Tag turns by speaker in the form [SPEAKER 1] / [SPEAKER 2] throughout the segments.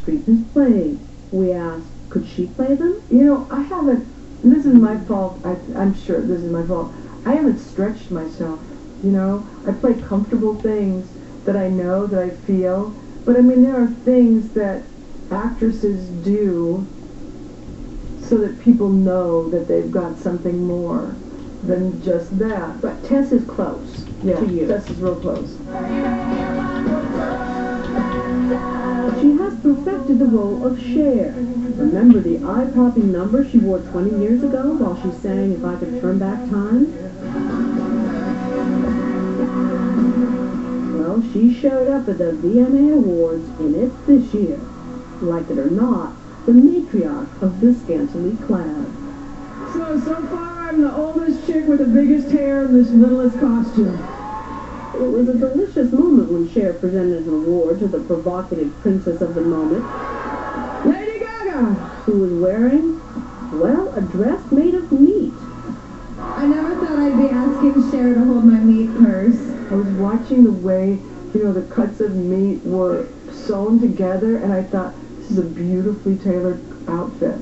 [SPEAKER 1] street and played. We asked, could she play them?
[SPEAKER 2] You know, I haven't, and this is my fault, I'm sure this is my fault, I haven't stretched myself, you know? I play comfortable things that I know, that I feel, but I mean, there are things that actresses do so that people know that they've got something more than just that.
[SPEAKER 1] But Tess is close to you.
[SPEAKER 2] Tess is real close.
[SPEAKER 1] She has perfected the role of Cher. Remember the eye-popping number she wore 20 years ago while she sang If I Could Turn Back Time? Well, she showed up at the VMA Awards in it this year. Like it or not, the matriarch of the scantily clad.
[SPEAKER 2] So far I'm the oldest chick with the biggest hair in this littlest costume.
[SPEAKER 1] It was a delicious moment when Cher presented an award to the provocative princess of the moment,
[SPEAKER 2] Lady Gaga!
[SPEAKER 1] who was wearing, well, a dress made of meat.
[SPEAKER 3] I never thought I'd be asking Cher to hold my meat purse.
[SPEAKER 2] I was watching the way, you know, the cuts of meat were sewn together, and I thought, this is a beautifully tailored outfit.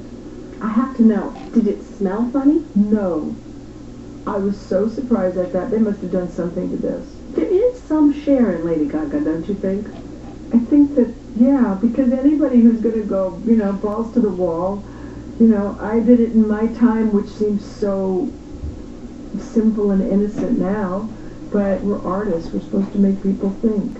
[SPEAKER 1] I have to know, did it smell funny?
[SPEAKER 2] No. I was so surprised at that. They must have done something to this.
[SPEAKER 1] There is some Cher in Lady Gaga, don't you think?
[SPEAKER 2] I think that, yeah, because anybody who's going to go, you know, balls to the wall, you know, I did it in my time, which seems so simple and innocent now, but we're artists. We're supposed to make people think.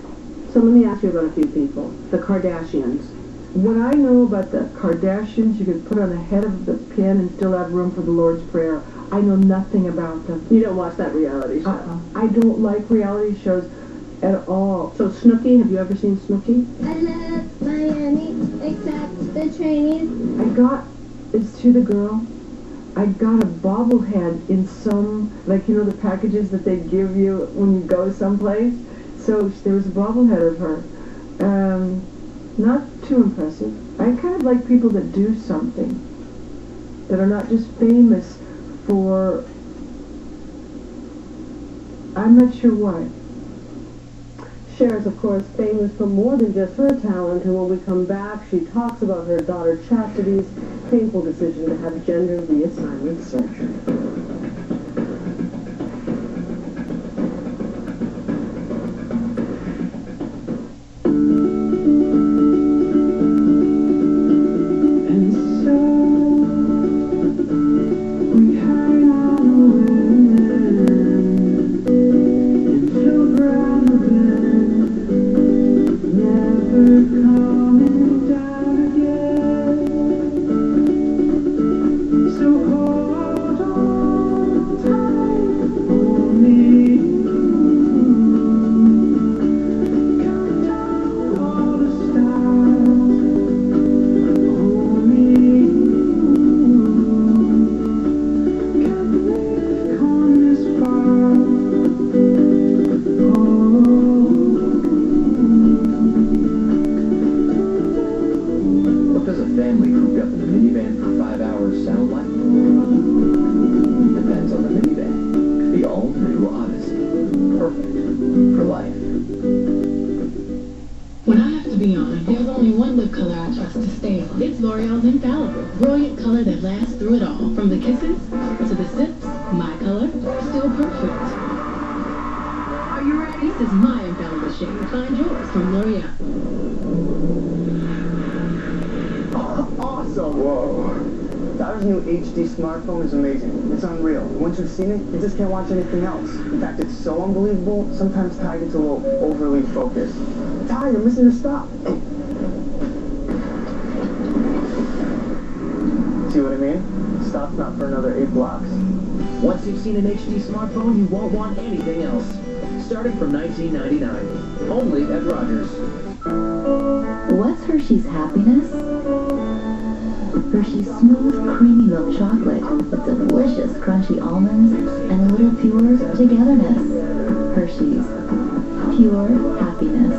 [SPEAKER 1] So let me ask you about a few people. The Kardashians.
[SPEAKER 2] What I know about the Kardashians, you could put on the head of the pin and still have room for the Lord's Prayer. I know nothing about them.
[SPEAKER 1] You don't watch that reality show?
[SPEAKER 2] I don't like reality shows at all.
[SPEAKER 1] So Snooki, have you ever seen Snooki?
[SPEAKER 4] I love Miami, except the trainees.
[SPEAKER 2] It's to the girl, I got a bobblehead in some, like, you know, the packages that they give you when you go someplace. So there was a bobblehead of her. Not too impressive. I kind of like people that do something, that are not just famous for, I'm not sure why.
[SPEAKER 1] Cher is, of course, famous for more than just her talent, and when we come back, she talks about her daughter Chastity's painful decision to have gender reassignment surgery.
[SPEAKER 5] Smartphone is amazing. It's unreal. Once you've seen it, you just can't watch anything else. In fact, it's so unbelievable, sometimes Ty gets a little overly focused. Ty, you're missing your stop. See what I mean? Stop's not for another 8 blocks.
[SPEAKER 6] Once you've seen an HD smartphone, you won't want anything else. Starting from $19.99. Only at Rogers.
[SPEAKER 7] What's Hershey's happiness? Hershey's smooth, creamy milk chocolate with delicious crunchy almonds and a little pure togetherness. Hershey's. Pure happiness.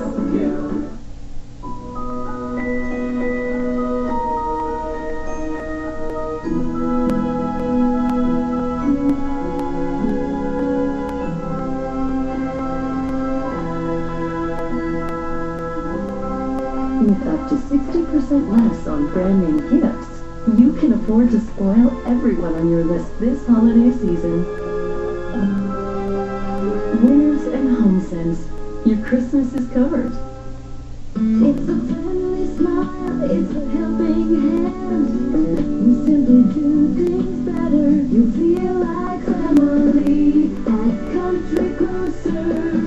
[SPEAKER 7] With up to 60% 20% less on brand name gifts. You can afford to spoil everyone on your list this holiday season. Winners and HomeSense. Your Christmas is covered.
[SPEAKER 4] It's a friendly smile, it's a helping hand. We simply do things better. You feel like family at Country Grocer.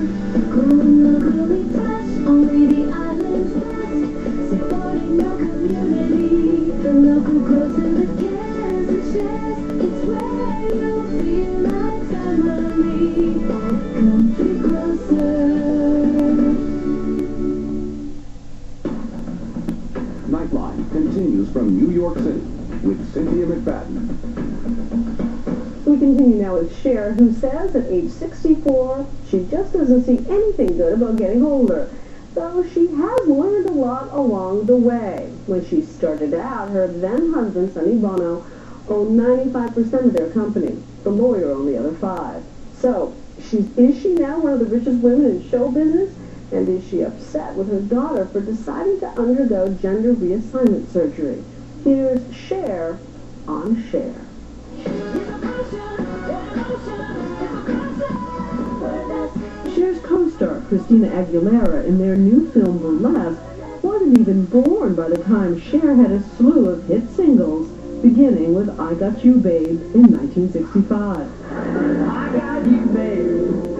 [SPEAKER 4] Growing locally fresh, only the island's best. Supporting your community, the local grocer that cares and shares. It's where you feel like family at Country Grocer.
[SPEAKER 8] Nightline continues from New York City with Cynthia McFadden.
[SPEAKER 1] We continue now with Cher, who says at age 64, she just doesn't see anything good about getting older, though she has learned a lot along the way. When she started out, her then-husband, Sonny Bono, owned 95% of their company, the lawyer owned the other 5%. So, is she now one of the richest women in show business? And is she upset with her daughter for deciding to undergo gender reassignment surgery? Here's Cher on Cher. Cher's co-star, Christina Aguilera, in their new film Burlesque, wasn't even born by the time Cher had a slew of hit singles, beginning with I Got You Babe in 1965. I Got You Babe.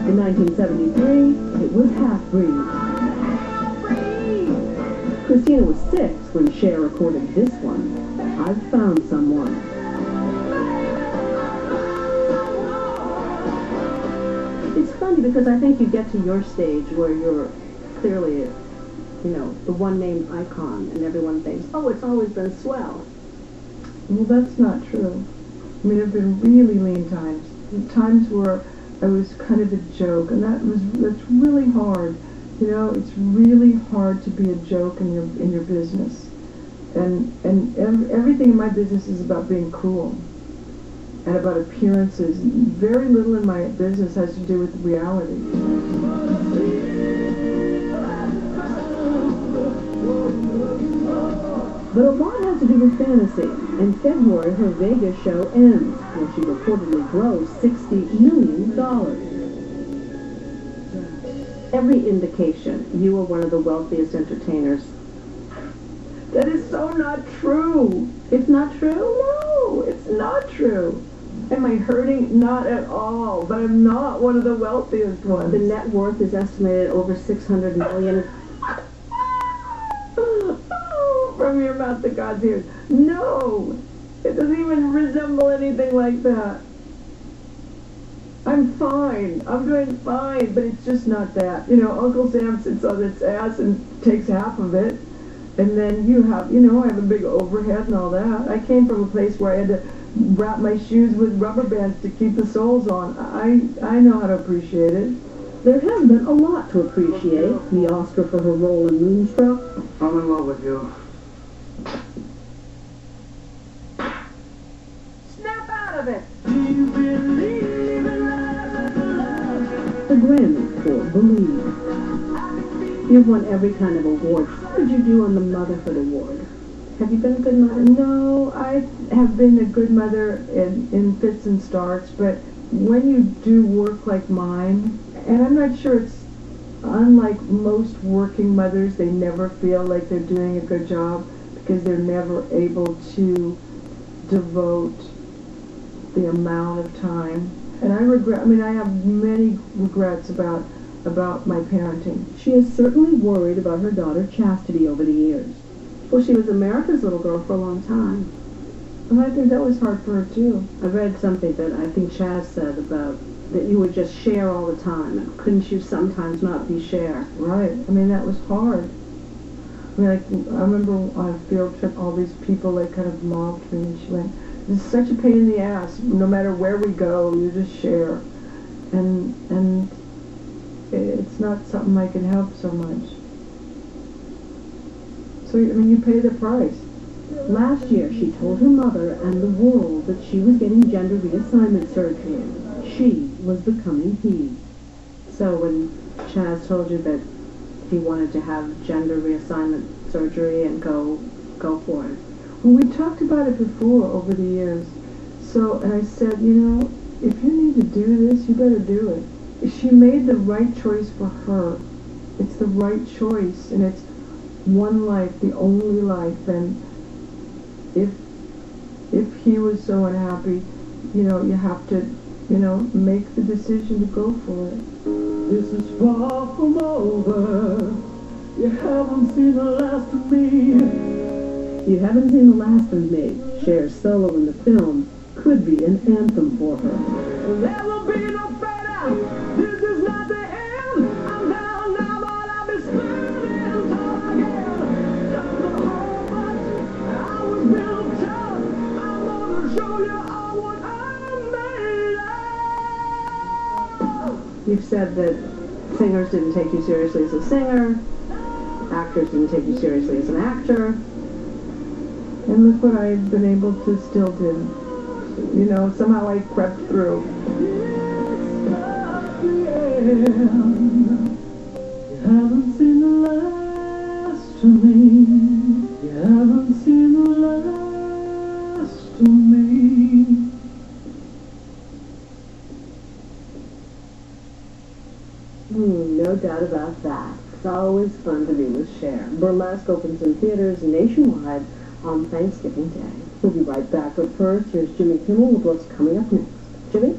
[SPEAKER 1] In 1973, it was Half-Breed. Christina was 6 when Cher recorded this one, I've Found Someone. It's funny because I think you get to your stage where you're clearly, the one-named icon, and everyone thinks, oh, it's always been swell.
[SPEAKER 2] Well, that's not true. I mean, there have been really lean times. Times where I was kind of a joke, and that's really hard. It's really hard to be a joke in your business, and everything in my business is about being cruel and about appearances. Very little in my business has to do with reality.
[SPEAKER 1] But a lot has to do with fantasy. In February, her Vegas show ends, where she reportedly grossed $60 million. Every indication you were one of the wealthiest entertainers.
[SPEAKER 2] That is so not true.
[SPEAKER 1] It's not true?
[SPEAKER 2] No, it's not true. Am I hurting? Not at all. But I'm not one of the wealthiest ones.
[SPEAKER 1] The net worth is estimated over $600 million.
[SPEAKER 2] From your mouth to God's ears. No! It doesn't even resemble anything like that. I'm fine. I'm doing fine, but it's just not that. Uncle Sam sits on its ass and takes half of it. And then you have, I have a big overhead and all that. I came from a place where I had to wrap my shoes with rubber bands to keep the soles on. I know how to appreciate it.
[SPEAKER 1] There has been a lot to appreciate. The Oscar for her role in Moonstruck.
[SPEAKER 5] I'm in love with you.
[SPEAKER 2] Snap out of it!
[SPEAKER 1] The Grammy for Believe. You've won every kind of award. How did you do on the Motherhood Award? Have you been a good mother?
[SPEAKER 2] No, I have been a good mother in fits and starts, but when you do work like mine, and I'm not sure it's unlike most working mothers, they never feel like they're doing a good job because they're never able to devote the amount of time. And I have many regrets about my parenting.
[SPEAKER 1] She has certainly worried about her daughter Chastity over the years. Well, she was America's little girl for a long time.
[SPEAKER 2] And I think that was hard for her, too.
[SPEAKER 1] I read something that I think Chaz said about that you would just share all the time, and couldn't you sometimes not be share?
[SPEAKER 2] Right. That was hard. I remember on a field trip, all these people, kind of mobbed me, and she went, "This is such a pain in the ass. No matter where we go, you just share." And it's not something I can help so much. So, you pay the price.
[SPEAKER 1] Last year, she told her mother and the world that she was getting gender reassignment surgery. She was becoming he. So when Chaz told you that
[SPEAKER 2] he wanted to have gender reassignment surgery and go for it. Well, we talked about it before over the years. So, and I said, you know, if you need to do this, you better do it. She made the right choice for her. It's the right choice, and it's one life, the only life. And if he was so unhappy, you know, you have to, you know, make the decision to go for it.
[SPEAKER 9] This is far from over. You haven't seen the last of me.
[SPEAKER 1] You haven't seen the last of me. Cher's solo in the film could be an anthem for her.
[SPEAKER 9] There will be no better. This is not the end. I'm down now, but I'll be spinning tall again. Don't know how much I was built tough. I'm gonna show you all what I'm made of.
[SPEAKER 1] You've said that singers didn't take you seriously as a singer, actors didn't take you seriously as an actor.
[SPEAKER 2] And look what I've been able to still do. You know, somehow I crept through.
[SPEAKER 9] You haven't seen the last of me. You haven't seen the last of me.
[SPEAKER 1] No doubt about that. It's always fun to be with Cher. Burlesque opens in theaters nationwide on Thanksgiving Day. We'll be right back, but first, here's Jimmy Kimmel with what's coming up next. Jimmy?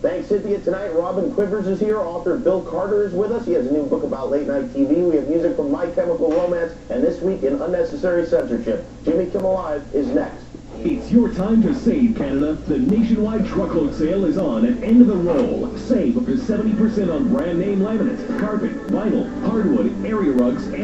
[SPEAKER 10] Thanks, Cynthia. Tonight, Robin Quivers is here. Author Bill Carter is with us. He has a new book about late-night TV. We have music from My Chemical Romance, and this week in Unnecessary Censorship. Jimmy Kimmel Live is next.
[SPEAKER 8] It's your time to save, Canada. The nationwide truckload sale is on at End of the Roll. Save up to 70% on brand name laminates, carpet, vinyl, hardwood, area rugs, and